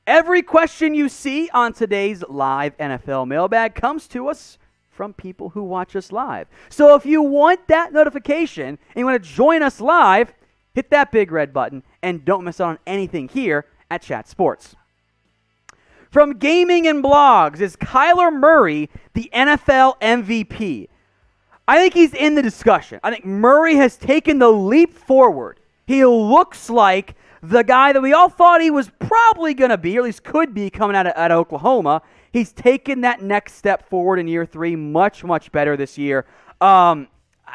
Every question you see on today's live NFL mailbag comes to us from people who watch us live. So if you want that notification and you want to join us live, hit that big red button and don't miss out on anything here at Chat Sports. From Gaming and Blogs, is Kyler Murray the NFL MVP? I think he's in the discussion. I think Murray has taken the leap forward. He looks like the guy that we all thought he was probably going to be, or at least could be, coming out of Oklahoma. He's taken that next step forward in year 3, much, much better this year. I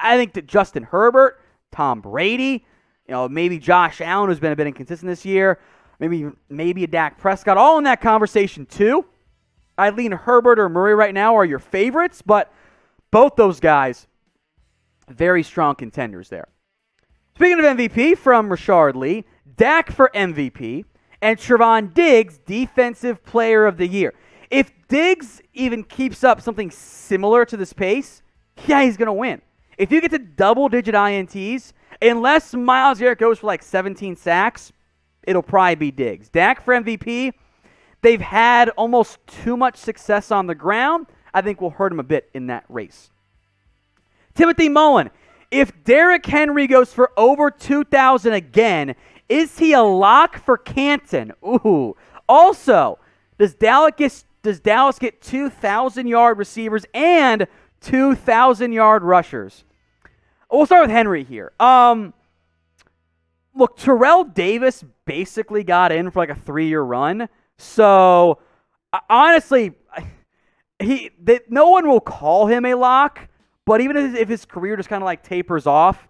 think that Justin Herbert, Tom Brady, maybe Josh Allen, who's been a bit inconsistent this year, maybe a Dak Prescott, all in that conversation too. I'd lean Herbert or Murray right now are your favorites, but both those guys, very strong contenders there. Speaking of MVP, from Rashard Lee, Dak for MVP, and Trevon Diggs, Defensive Player of the Year. If Diggs even keeps up something similar to this pace, yeah, he's going to win. If you get to double-digit INTs, unless Myles Garrett goes for like 17 sacks, it'll probably be Diggs. Dak for MVP, they've had almost too much success on the ground. I think will hurt him a bit in that race. Timothy Mullen, if Derrick Henry goes for over 2,000 again, is he a lock for Canton? Ooh. Also, does Dallas get 2,000-yard receivers and 2,000-yard rushers? We'll start with Henry here. Look, Terrell Davis basically got in for like a 3-year run. So, honestly, no one will call him a lock. But even if his career just kind of like tapers off,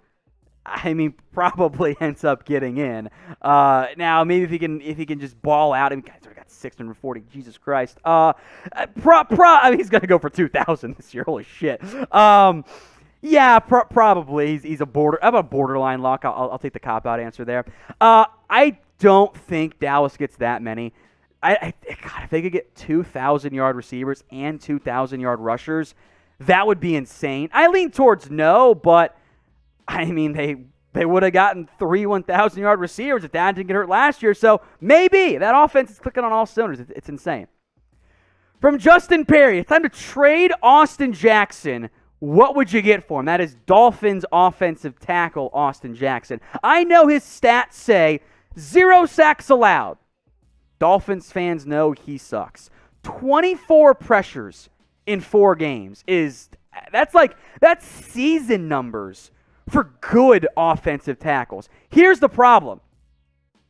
probably ends up getting in. Now, maybe if he can just ball out. He's already got 640. Jesus Christ. He's going to go for 2,000 this year. Holy shit. Yeah, probably. He's a borderline lock. I'll take the cop-out answer there. I don't think Dallas gets that many. God, if they could get 2,000-yard receivers and 2,000-yard rushers, that would be insane. I lean towards no, but they would have gotten 3 1,000-yard receivers if Dad didn't get hurt last year. So maybe that offense is clicking on all cylinders. It's insane. From Justin Perry, it's time to trade Austin Jackson. What would you get for him? That is Dolphins offensive tackle Austin Jackson. I know his stats say 0 sacks allowed. Dolphins fans know he sucks. 24 pressures in 4 games that's season numbers for good offensive tackles. Here's the problem.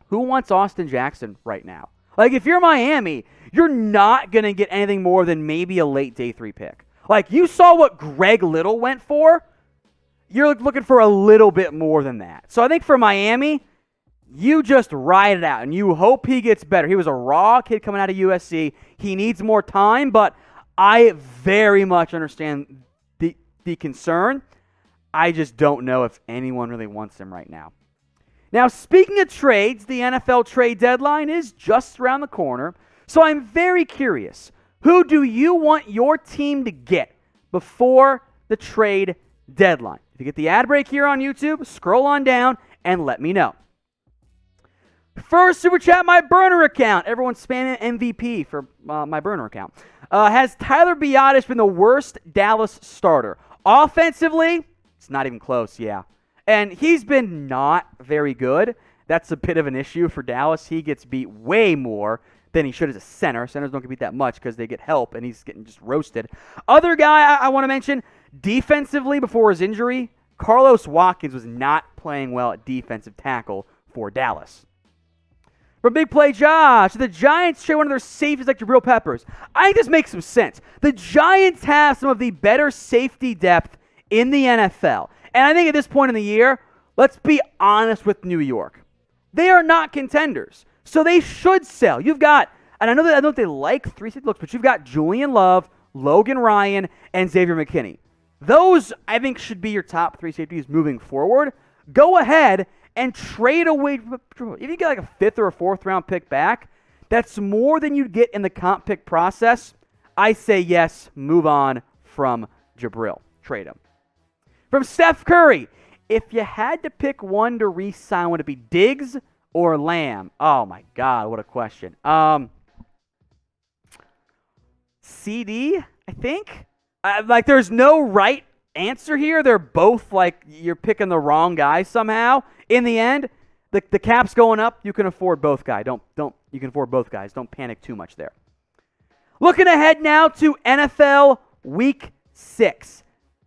Who wants Austin Jackson right now? Like, if you're Miami, you're not going to get anything more than maybe a late day 3 pick. Like, you saw what Greg Little went for. You're looking for a little bit more than that. So I think for Miami, you just ride it out, and you hope he gets better. He was a raw kid coming out of USC. He needs more time, but I very much understand the concern. I just don't know if anyone really wants him right now. Now, speaking of trades, the NFL trade deadline is just around the corner, so I'm very curious. Who do you want your team to get before the trade deadline? If you get the ad break here on YouTube, scroll on down and let me know. First super chat, my burner account. Everyone's spamming MVP for my burner account. Has Tyler Biadasz been the worst Dallas starter? Offensively, it's not even close, yeah. And he's been not very good. That's a bit of an issue for Dallas. He gets beat way more than he should as a center. Centers don't get beat that much because they get help, and he's getting just roasted. Other guy I want to mention, defensively before his injury, Carlos Watkins was not playing well at defensive tackle for Dallas. From Big Play Josh, the Giants trade one of their safeties like Jabril Peppers. I think this makes some sense. The Giants have some of the better safety depth in the NFL. And I think at this point in the year, let's be honest with New York. They are not contenders. So they should sell. You've got, and I know they like 3 safety looks, but you've got Julian Love, Logan Ryan, and Xavier McKinney. Those, I think, should be your top 3 safeties moving forward. Go ahead and trade away. If you get like a 5th or a 4th round pick back, that's more than you'd get in the comp pick process. I say yes, move on from Jabril. Trade him. From Steph Curry, if you had to pick one to re-sign, would it be Diggs or Lamb? Oh my God, what a question. CD, I think. Like, there's no right answer here. They're both like you're picking the wrong guy somehow. In the end, the cap's going up. You can afford both guys. You can afford both guys. Don't panic too much there. Looking ahead now to NFL Week 6.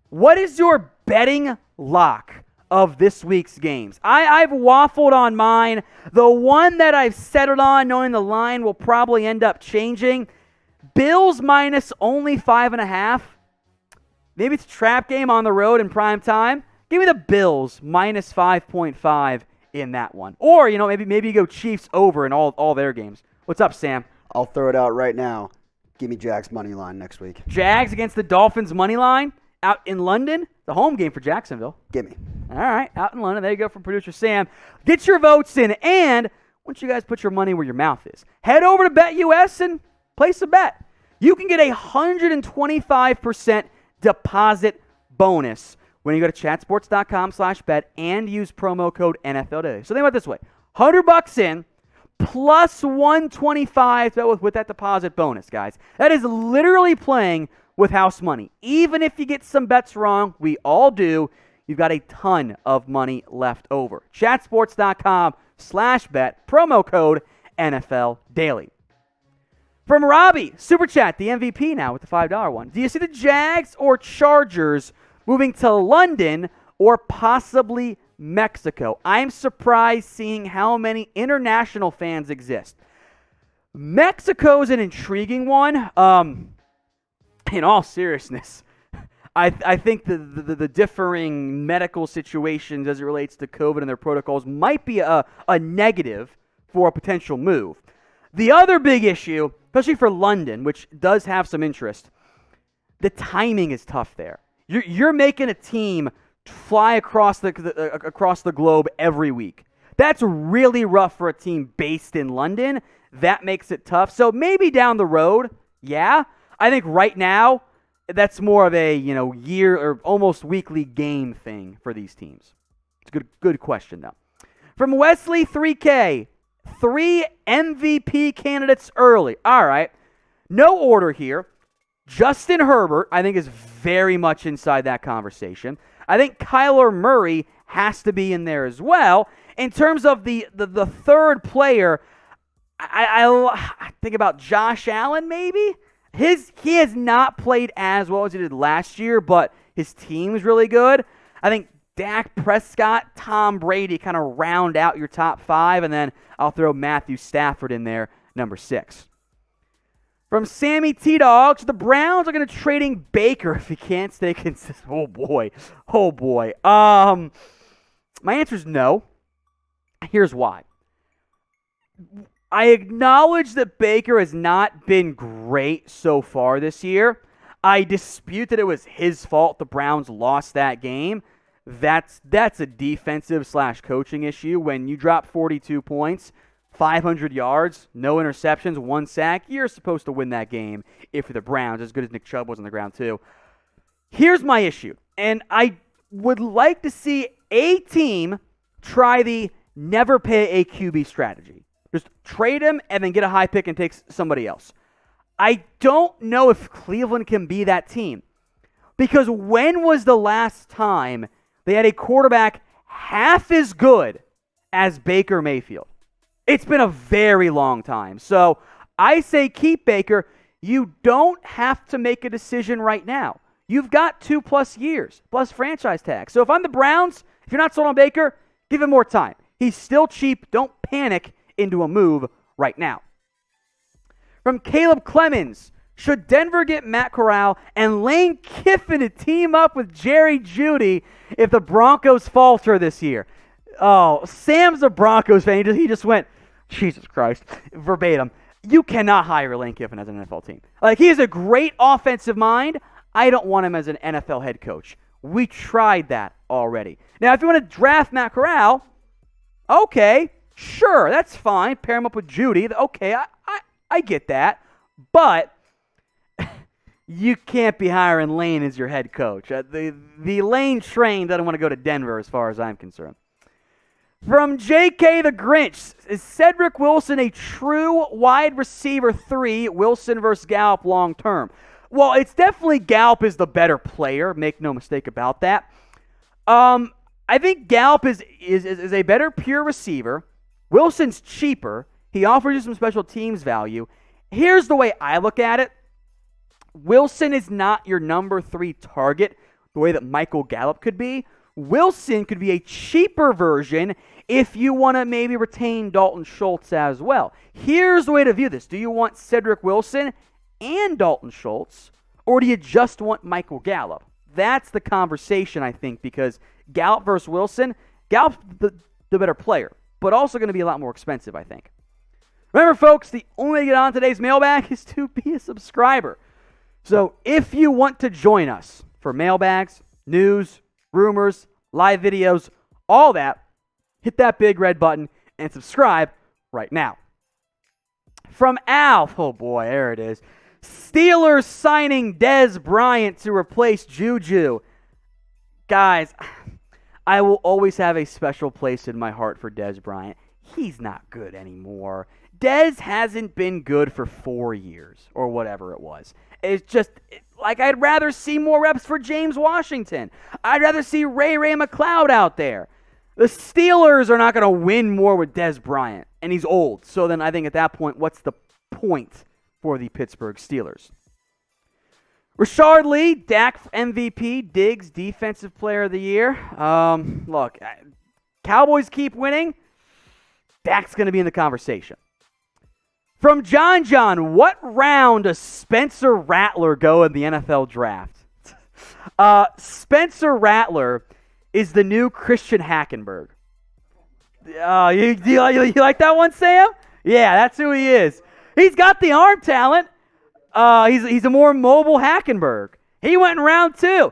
What is your betting lock of this week's games? I've waffled on mine. The one that I've settled on, knowing the line will probably end up changing, Bills minus only 5.5. Maybe it's a trap game on the road in prime time. Give me the Bills minus 5.5 in that one. Or, maybe you go Chiefs over in all their games. What's up, Sam? I'll throw it out right now. Give me Jags money line next week. Jags against the Dolphins money line out in London. The home game for Jacksonville. Give me. All right, out in London. There you go from producer Sam. Get your votes in, and once you guys put your money where your mouth is, head over to BETUS and place a bet. You can get a 125% deposit bonus when you go to chatsports.com/bet and use promo code NFLDAILY. So think about it this way. $100 in plus 125 with that deposit bonus, guys. That is literally playing with house money. Even if you get some bets wrong, we all do, you've got a ton of money left over. Chatsports.com/bet, promo code NFLDAILY. From Robby, Super Chat, the MVP now with the $5 one. Do you see the Jags or Chargers moving to London or possibly Mexico? I'm surprised seeing how many international fans exist. Mexico's an intriguing one. In all seriousness, I think the differing medical situations as it relates to COVID and their protocols might be a negative for a potential move. The other big issue, especially for London, which does have some interest, the timing is tough there. You're making a team fly across the globe every week. That's really rough for a team based in London. That makes it tough. So maybe down the road, yeah. I think right now, that's more of a year or almost weekly game thing for these teams. It's a good question, though. From Wesley 3K, 3 MVP candidates early. All right. No order here. Justin Herbert, I think, is very much inside that conversation. I think Kyler Murray has to be in there as well. In terms of the third player, I think about Josh Allen maybe. He has not played as well as he did last year, but his team's really good. I think Dak Prescott, Tom Brady kind of round out your top 5, and then I'll throw Matthew Stafford in there, number 6. From Sammy T-Dogs, the Browns are going to trading Baker if he can't stay consistent. Oh, boy. My answer is no. Here's why. I acknowledge that Baker has not been great so far this year. I dispute that it was his fault the Browns lost that game. That's a defensive/coaching issue. When you drop 42 points, 500 yards, no interceptions, 1 sack, you're supposed to win that game if you're the Browns, as good as Nick Chubb was on the ground too. Here's my issue, and I would like to see a team try the never pay a QB strategy. Just trade him and then get a high pick and take somebody else. I don't know if Cleveland can be that team. Because when was the last time they had a quarterback half as good as Baker Mayfield? It's been a very long time. So I say keep Baker. You don't have to make a decision right now. You've got 2+ years, plus franchise tag. So if I'm the Browns, if you're not sold on Baker, give him more time. He's still cheap. Don't panic into a move right now. From Caleb Clemmons, should Denver get Matt Corral and Lane Kiffin to team up with Jerry Jeudy if the Broncos falter this year? Oh, Sam's a Broncos fan. He just went, Jesus Christ, verbatim. You cannot hire Lane Kiffin as an NFL team. Like, he has a great offensive mind. I don't want him as an NFL head coach. We tried that already. Now, if you want to draft Matt Corral, okay, sure, that's fine. Pair him up with Jeudy. Okay, I get that. But you can't be hiring Lane as your head coach. The Lane train doesn't want to go to Denver as far as I'm concerned. From JK the Grinch, is Cedric Wilson a true wide receiver 3, Wilson versus Gallup long term? Well, it's definitely Gallup is the better player. Make no mistake about that. I think Gallup is a better pure receiver. Wilson's cheaper. He offers you some special teams value. Here's the way I look at it. Wilson is not your number 3 target the way that Michael Gallup could be. Wilson could be a cheaper version if you want to maybe retain Dalton Schultz as well. Here's the way to view this. Do you want Cedric Wilson and Dalton Schultz, or do you just want Michael Gallup? That's the conversation, I think, because Gallup versus Wilson, Gallup's the better player, but also going to be a lot more expensive, I think. Remember, folks, the only way to get on today's mailbag is to be a subscriber. So if you want to join us for mailbags, news, rumors, live videos, all that, hit that big red button and subscribe right now. From Al, oh boy, there it is. Steelers signing Dez Bryant to replace Juju. Guys, I will always have a special place in my heart for Dez Bryant. He's not good anymore. Dez hasn't been good for 4 years or whatever it was. It's just, like, I'd rather see more reps for James Washington. I'd rather see Ray McLeod out there. The Steelers are not going to win more with Dez Bryant, and he's old. So then I think at that point, what's the point for the Pittsburgh Steelers? Rashard Lee, Dak MVP, Diggs Defensive Player of the Year. Look, Cowboys keep winning. Dak's going to be in the conversation. From John, what round does Spencer Rattler go in the NFL draft? Spencer Rattler is the new Christian Hackenberg. You like that one, Sam? Yeah, that's who he is. He's got the arm talent. He's a more mobile Hackenberg. He went in round 2.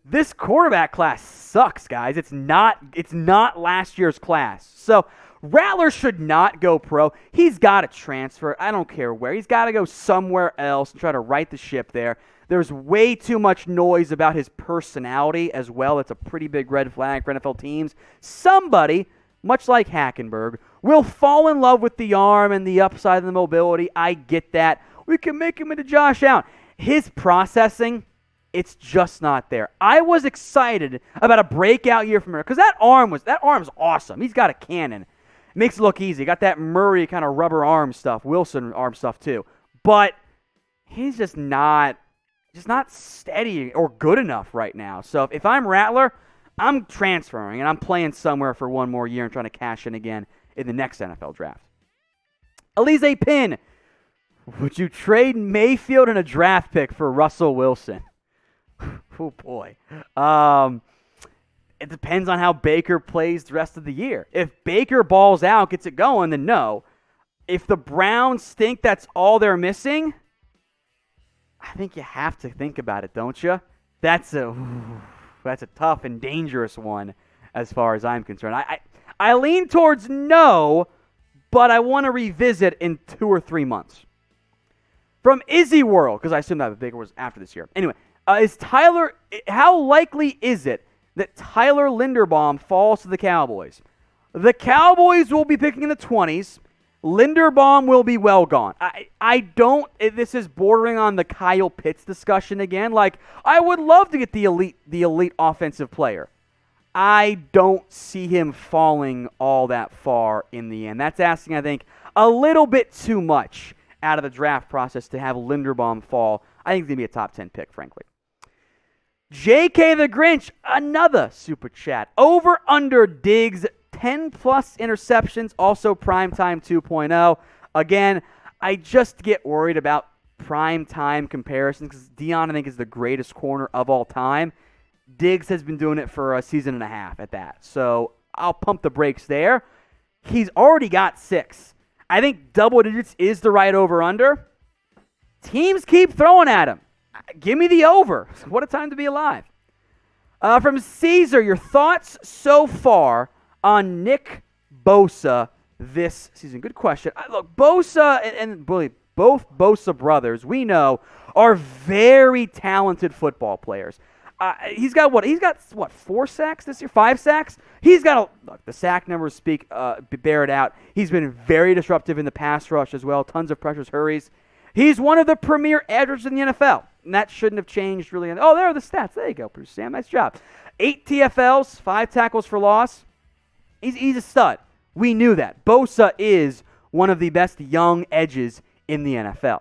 This quarterback class sucks, guys. It's not last year's class. So Rattler should not go pro. He's got to transfer. I don't care where. He's got to go somewhere else and try to right the ship there. There's way too much noise about his personality as well. It's a pretty big red flag for NFL teams. Somebody, much like Hackenberg, will fall in love with the arm and the upside and the mobility. I get that. We can make him into Josh Allen. His processing, it's just not there. I was excited about a breakout year from him because that arm's awesome. He's got a cannon. Makes it look easy. Got that Murray kind of rubber arm stuff, Wilson arm stuff too. But he's just not steady or good enough right now. So if I'm Rattler, I'm transferring and I'm playing somewhere for one more year and trying to cash in again in the next NFL draft. Alizay Pin, would you trade Mayfield and a draft pick for Russell Wilson? Oh boy. It depends on how Baker plays the rest of the year. If Baker balls out, gets it going, then no. If the Browns think that's all they're missing, I think you have to think about it, don't you? That's a tough and dangerous one as far as I'm concerned. I lean towards no, but I want to revisit in 2 or 3 months. From Izzy World, because I assume that Baker was after this year. Anyway, how likely is it that Tyler Linderbaum falls to the Cowboys? The Cowboys will be picking in the 20s. Linderbaum will be well gone. This is bordering on the Kyle Pitts discussion again. Like, I would love to get the elite offensive player. I don't see him falling all that far in the end. That's asking, I think, a little bit too much out of the draft process to have Linderbaum fall. I think he's going to be a top 10 pick, frankly. JK the Grinch, another super chat. Over under Diggs, 10-plus interceptions, also primetime 2.0. Again, I just get worried about primetime comparisons because Dion, I think, is the greatest corner of all time. Diggs has been doing it for a season and a half at that. So I'll pump the brakes there. He's already got 6. I think double digits is the right over-under. Teams keep throwing at him. Give me the over. What a time to be alive. From Cesar, your thoughts so far on Nick Bosa this season? Good question. Look, Bosa and both Bosa brothers, we know, are very talented football players. He's got what? He's got what? 4 sacks this year? 5 sacks? He's got look. The sack numbers bear it out. He's been very disruptive in the pass rush as well. Tons of pressures, hurries. He's one of the premier edge rushers in the NFL. And that shouldn't have changed really. Oh, there are the stats. There you go, Bruce Sam. Nice job. 8 TFLs, 5 tackles for loss. He's a stud. We knew that. Bosa is one of the best young edges in the NFL.